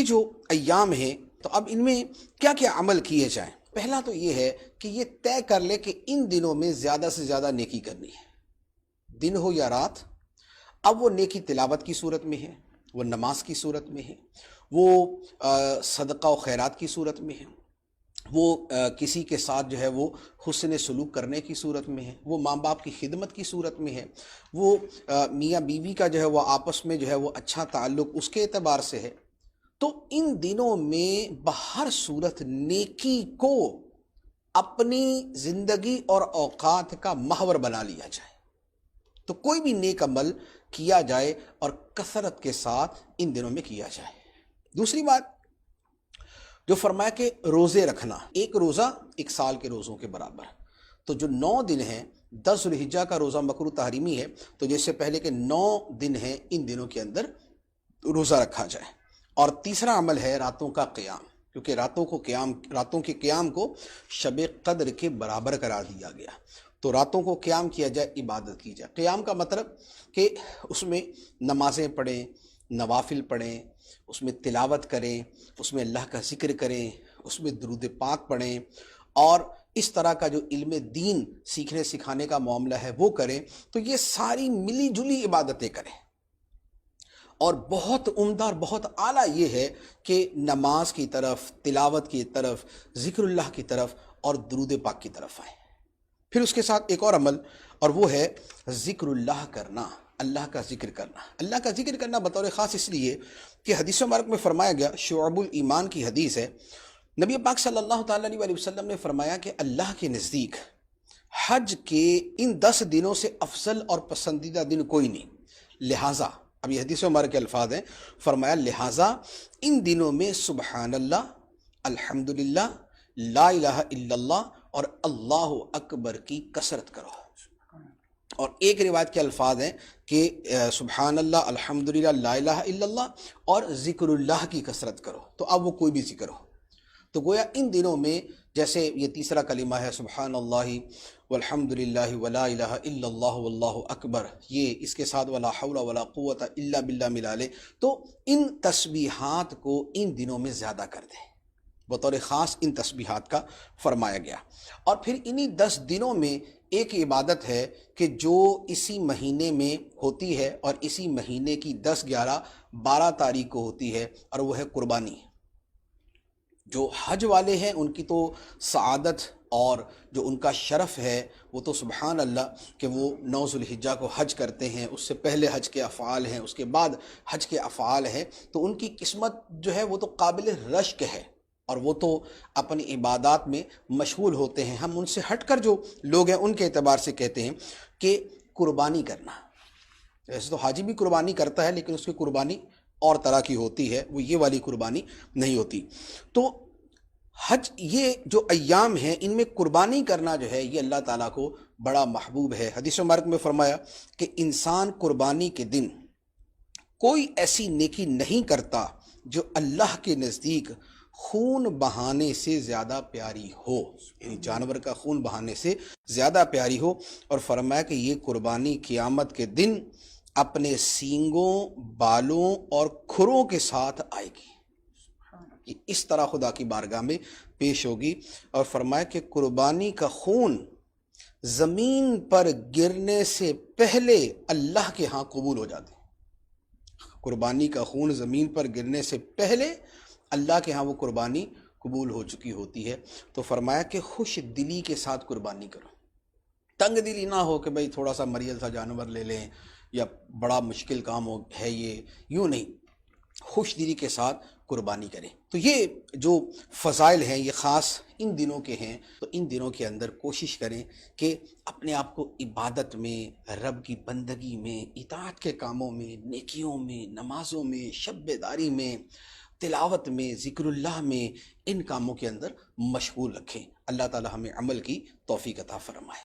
جو ایام ہیں تو اب ان میں کیا کیا عمل کیے جائیں؟ پہلا تو یہ ہے کہ یہ طے کر لے کہ ان دنوں میں زیادہ سے زیادہ نیکی کرنی ہے، دن ہو یا رات۔ اب وہ نیکی تلاوت کی صورت میں ہے، وہ نماز کی صورت میں ہے، وہ صدقہ و خیرات کی صورت میں ہے، وہ کسی کے ساتھ جو ہے وہ حسن سلوک کرنے کی صورت میں ہے، وہ ماں باپ کی خدمت کی صورت میں ہے، وہ میاں بیوی کا جو ہے وہ آپس میں جو ہے وہ اچھا تعلق اس کے اعتبار سے ہے۔ تو ان دنوں میں بہر صورت نیکی کو اپنی زندگی اور اوقات کا محور بنا لیا جائے، تو کوئی بھی نیک عمل کیا جائے اور کثرت کے ساتھ ان دنوں میں کیا جائے۔ دوسری بات جو فرمایا کہ روزے رکھنا، ایک روزہ ایک سال کے روزوں کے برابر۔ تو جو 9 دن ہیں، 10 ذوالحجہ کا روزہ مکروہ تحریمی ہے، تو جیسے پہلے کے 9 دن ہیں ان دنوں کے اندر روزہ رکھا جائے۔ اور تیسرا عمل ہے راتوں کا قیام، کیونکہ راتوں کے قیام کو شب قدر کے برابر قرار دیا گیا، تو راتوں کو قیام کیا جائے، عبادت کی جائے۔ قیام کا مطلب کہ اس میں نمازیں پڑھیں، نوافل پڑھیں، اس میں تلاوت کریں، اس میں اللہ کا ذکر کریں، اس میں درود پاک پڑھیں، اور اس طرح کا جو علم دین سیکھنے سکھانے کا معاملہ ہے وہ کریں۔ تو یہ ساری ملی جلی عبادتیں کریں، اور بہت عمدہ اور بہت اعلیٰ یہ ہے کہ نماز کی طرف، تلاوت کی طرف، ذکر اللہ کی طرف اور درود پاک کی طرف آئیں۔ پھر اس کے ساتھ ایک اور عمل، اور وہ ہے ذکر اللہ کرنا، اللہ کا ذکر کرنا۔ اللہ کا ذکر کرنا بطور خاص اس لیے کہ حدیث مبارک میں فرمایا گیا، شعب الایمان کی حدیث ہے، نبی پاک صلی اللہ تعالیٰ علیہ وسلم نے فرمایا کہ اللہ کے نزدیک حج کے ان 10 دنوں سے افضل اور پسندیدہ دن کوئی نہیں، لہٰذا اب یہ حدیث مبارک کے الفاظ ہیں، فرمایا لہٰذا ان دنوں میں سبحان اللہ، الحمدللہ، لا الہ الا اللہ اور اللہ اکبر کی کثرت کرو۔ اور ایک روایت کے الفاظ ہیں کہ سبحان اللہ، الحمدللہ، لا الہ الا اللہ اور ذکر اللہ کی کثرت کرو، تو اب وہ کوئی بھی ذکر ہو۔ تو گویا ان دنوں میں جیسے یہ تیسرا کلمہ ہے سبحان اللہ والحمدللہ ولا الہ الا اللہ واللہ اکبر، یہ اس کے ساتھ ولا حول ولا قوت الا باللہ ملا لے، تو ان تسبیحات کو ان دنوں میں زیادہ کر دیں، بطور خاص ان تسبیحات کا فرمایا گیا۔ اور پھر انہی 10 دنوں میں ایک عبادت ہے کہ جو اسی مہینے میں ہوتی ہے، اور اسی مہینے کی 10، 11، 12 تاریخ کو ہوتی ہے، اور وہ ہے قربانی۔ جو حج والے ہیں ان کی تو سعادت اور جو ان کا شرف ہے وہ تو سبحان اللہ کہ وہ 9 ذوالحجہ کو حج کرتے ہیں، اس سے پہلے حج کے افعال ہیں، اس کے بعد حج کے افعال ہیں، تو ان کی قسمت جو ہے وہ تو قابل رشک ہے، اور وہ تو اپنی عبادات میں مشغول ہوتے ہیں۔ ہم ان سے ہٹ کر جو لوگ ہیں ان کے اعتبار سے کہتے ہیں کہ قربانی کرنا، ویسے تو حاجی بھی قربانی کرتا ہے لیکن اس کی قربانی اور طرح کی ہوتی ہے، وہ یہ والی قربانی نہیں ہوتی۔ تو حج، یہ جو ایام ہیں ان میں قربانی کرنا جو ہے یہ اللہ تعالیٰ کو بڑا محبوب ہے۔ حدیث مبارک میں فرمایا کہ انسان قربانی کے دن کوئی ایسی نیکی نہیں کرتا جو اللہ کے نزدیک خون بہانے سے زیادہ پیاری ہو، یعنی جانور کا خون بہانے سے زیادہ پیاری ہو۔ اور فرمایا کہ یہ قربانی قیامت کے دن اپنے سینگوں، بالوں اور کھروں کے ساتھ آئے گی، یہ اس طرح خدا کی بارگاہ میں پیش ہوگی۔ اور فرمایا کہ قربانی کا خون زمین پر گرنے سے پہلے اللہ کے ہاں قبول ہو جاتے ہیں، قربانی کا خون زمین پر گرنے سے پہلے اللہ کے ہاں وہ قربانی قبول ہو چکی ہوتی ہے۔ تو فرمایا کہ خوش دلی کے ساتھ قربانی کرو، تنگ دلی نہ ہو کہ بھئی تھوڑا سا مریض سا جانور لے لیں یا بڑا مشکل کام ہے، یہ یوں نہیں، خوش دلی کے ساتھ قربانی کریں۔ تو یہ جو فضائل ہیں یہ خاص ان دنوں کے ہیں، تو ان دنوں کے اندر کوشش کریں کہ اپنے آپ کو عبادت میں، رب کی بندگی میں، اطاعت کے کاموں میں، نیکیوں میں، نمازوں میں، شب بیداری میں، تلاوت میں، ذکر اللہ میں، ان کاموں کے اندر مشغول رکھیں۔ اللہ تعالی ہمیں عمل کی توفیق عطا فرمائے۔